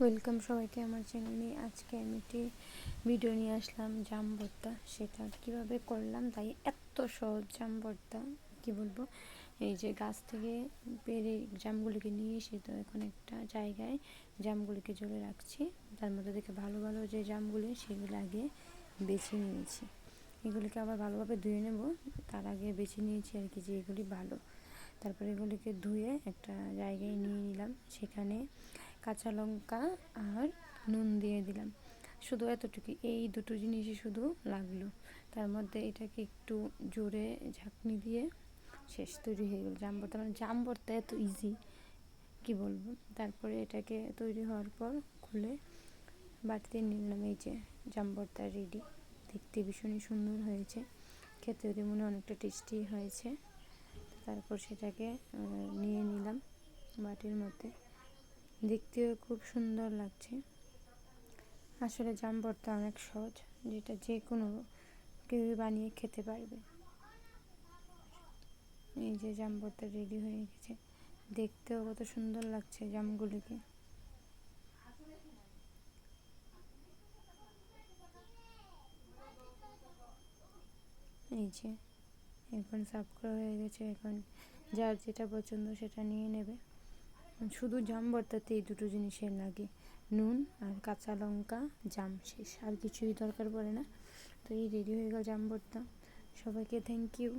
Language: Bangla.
ওয়েলকাম সবাইকে আমার চ্যানেলে। আজকে আমি একটি ভিডিও নিয়ে আসলাম জাম ভর্তা। সেটা কিভাবে করলাম, তাই এত সহজ জাম ভর্তা কি বলবো। এই যে গাছ থেকে পেরে জামগুলিকে নিয়ে এসে তো এখন একটা জায়গায় জামগুলিকে জলে রাখছি। তার মধ্যে থেকে ভালো ভালো যে জামগুলি সেগুলো আগে বেছে নিয়েছি। এগুলিকে আবার ভালোভাবে ধুয়ে নেব, তার আগে বেছে নিয়েছি আর কি যে এগুলি ভালো। তারপরে এগুলিকে ধুয়ে একটা জায়গায় নিয়ে নিলাম, সেখানে কাঁচা লঙ্কা আর নুন দিয়ে দিলাম। শুধু এতটুকু, এই দুটো জিনিসই শুধু লাগলো। তার মধ্যে এটাকে একটু জোরে ঝাঁকনি দিয়ে শেষ, তৈরি হয়ে গেল জাম ভর্তা। মানে জাম ভর্তা এত ইজি কি বলবো। তারপরে এটাকে তৈরি হওয়ার পর খুলে বাটিতে নিলাম। এই যে জাম ভর্তা রেডি। দেখতে ভীষণই সুন্দর হয়েছে, খেতেও মনে অনেকটা টেস্টি হয়েছে। তারপর সেটাকে নিয়ে নিলাম বাটির মধ্যে। দেখতেও খুব সুন্দর লাগছে। আসলে জাম ভর্তা অনেক সহজ, যেটা যে কোনো কেউ বানিয়ে খেতে পারবে। এই যে জাম ভর্তা রেডি হয়ে গেছে, দেখতেও কত সুন্দর লাগছে জামগুলিকে। এই যে এখন সার্ভ করা হয়ে গেছে। এখন যার যেটা পছন্দ সেটা নিয়ে নেবে। শুধু জাম ভর্তাতে এই দুটো জিনিসের লাগে, নুন আর কাঁচা লঙ্কা, জাম, শেষ। আর কিছুই দরকার পড়ে না। তো এই রেডি হয়ে গেল জাম ভর্তা। সবাইকে থ্যাংক ইউ।